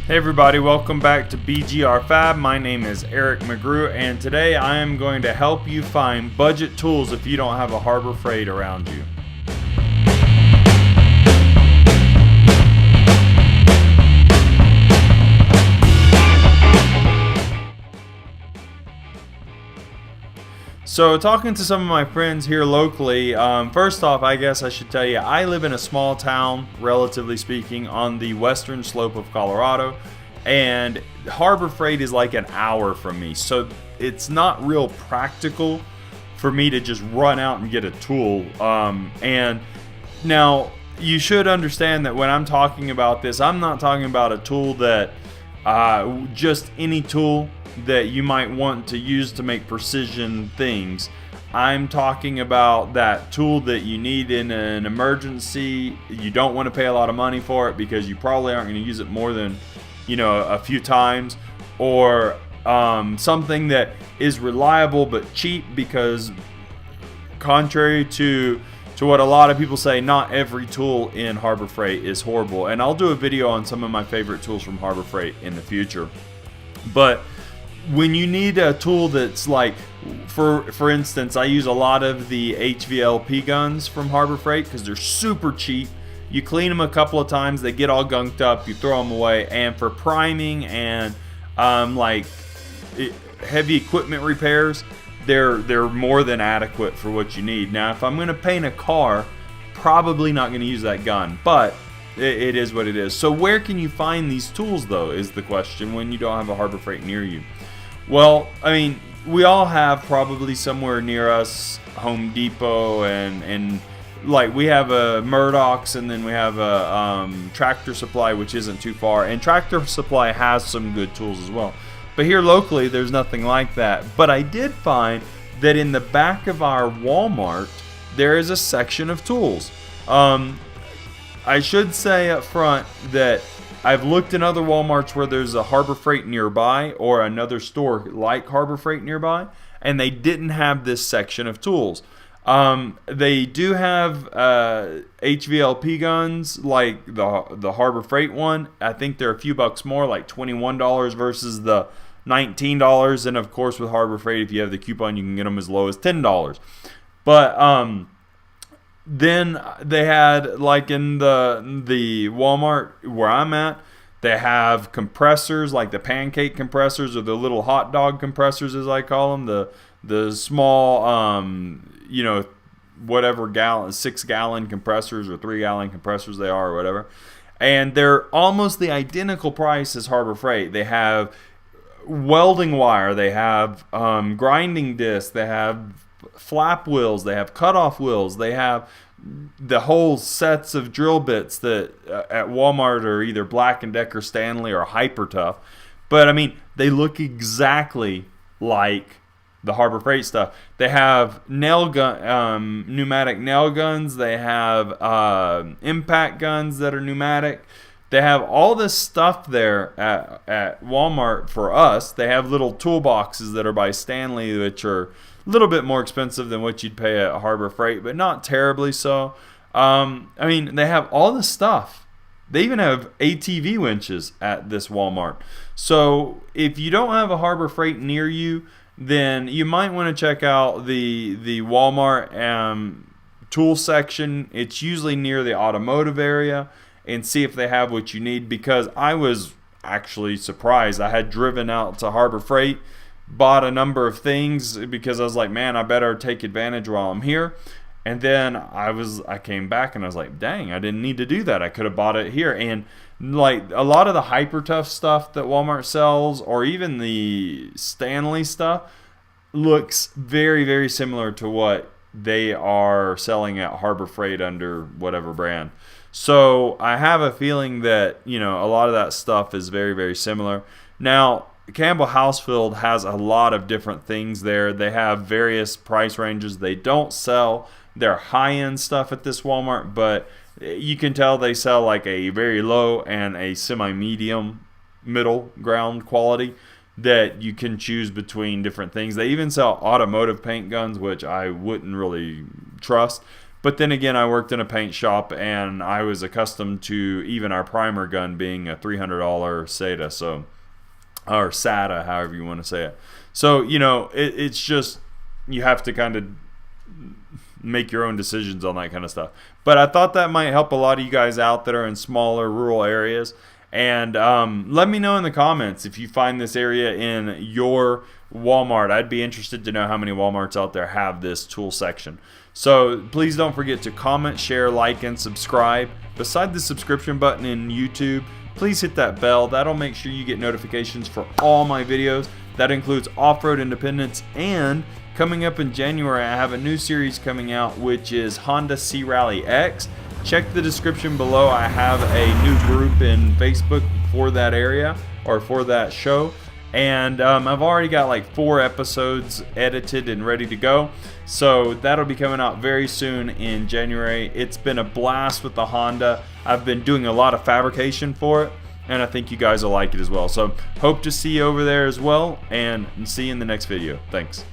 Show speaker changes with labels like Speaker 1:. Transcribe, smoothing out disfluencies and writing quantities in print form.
Speaker 1: Hey everybody, welcome back to BGR Fab. My name is Eric McGrew, and today I am going to help you find budget tools if you don't have a Harbor Freight around you. So talking to some of my friends here locally, first off, I guess I should tell you, I live in a small town, relatively speaking, on the western slope of Colorado, and Harbor Freight is like an hour from me, so it's not real practical for me to just run out and get a tool. And now, you should understand that when I'm talking about this, I'm not talking about a tool that, just any tool that you might want to use to make precision things. I'm talking about that tool that you need in an emergency. You don't want to pay a lot of money for it because you probably aren't going to use it more than, a few times, or something that is reliable but cheap, because contrary to what a lot of people say, not every tool in Harbor Freight is horrible. And I'll do a video on some of my favorite tools from Harbor Freight in the future. But when you need a tool that's like, for instance, I use a lot of the HVLP guns from Harbor Freight because they're super cheap. You clean them a couple of times, they get all gunked up, you throw them away. And for priming and heavy equipment repairs, they're more than adequate for what you need. Now, if I'm going to paint a car, probably not going to use that gun, but it is what it is. So where can you find these tools, though, is the question when you don't have a Harbor Freight near you. Well, I mean, we all have probably somewhere near us Home Depot, and like we have a Murdoch's, and then we have a Tractor Supply, which isn't too far. And Tractor Supply has some good tools as well. But here locally, there's nothing like that. But I did find that in the back of our Walmart, there is a section of tools. I should say up front that I've looked in other Walmarts where there's a Harbor Freight nearby or another store like Harbor Freight nearby, and they didn't have this section of tools. They do have HVLP guns like the Harbor Freight one. I think they're a few bucks more, like $21 versus the $19. And of course, with Harbor Freight, if you have the coupon, you can get them as low as $10. But then they had, like in the Walmart where I'm at, they have compressors, like the pancake compressors or the little hot dog compressors, as I call them, the small, whatever 6-gallon compressors or 3-gallon compressors they are or whatever. And they're almost the identical price as Harbor Freight. They have welding wire, they have grinding discs, they have flap wheels, they have cutoff wheels, they have the whole sets of drill bits that at Walmart are either Black & Decker, Stanley, or Hyper Tough. But I mean, they look exactly like the Harbor Freight stuff. They have nail gun, pneumatic nail guns. They have impact guns that are pneumatic. They have all this stuff there at Walmart for us. They have little toolboxes that are by Stanley, which are a little bit more expensive than what you'd pay at Harbor Freight, but not terribly so. I mean, they have all this stuff. They even have ATV winches at this Walmart. So if you don't have a Harbor Freight near you, then you might want to check out the Walmart tool section. It's usually near the automotive area, and see if they have what you need, because I was actually surprised. I had driven out to Harbor Freight, bought a number of things because I was like, man, I better take advantage while I'm here. And then I came back and I was like, dang, I didn't need to do that. I could have bought it here. And like a lot of the Hyper Tough stuff that Walmart sells, or even the Stanley stuff, looks very, very similar to what they are selling at Harbor Freight under whatever brand. So I have a feeling that, a lot of that stuff is very, very similar. Now, Campbell Housefield has a lot of different things there. They have various price ranges. They don't sell their high-end stuff at this Walmart, but you can tell they sell like a very low and a semi-medium middle ground quality that you can choose between different things. They even sell automotive paint guns, which I wouldn't really trust. But then again, I worked in a paint shop, and I was accustomed to even our primer gun being a $300 SATA, so, or SATA, however you want to say it. So, you know, it's just, you have to kind of make your own decisions on that kind of stuff. But I thought that might help a lot of you guys out that are in smaller rural areas. And let me know in the comments if you find this area in your Walmart. I'd be interested to know how many Walmarts out there have this tool section. So please don't forget to comment, share, like, and subscribe. Beside the subscription button in YouTube, please hit that bell. That'll make sure you get notifications for all my videos. That includes Off-Road Independence, and coming up in January, I have a new series coming out, which is Honda C-Rally X. Check the description below. I have a new group in Facebook for that area, or for that show. And I've already got like 4 episodes edited and ready to go. So that'll be coming out very soon in January. It's been a blast with the Honda. I've been doing a lot of fabrication for it, and I think you guys will like it as well. So hope to see you over there as well, and see you in the next video. Thanks.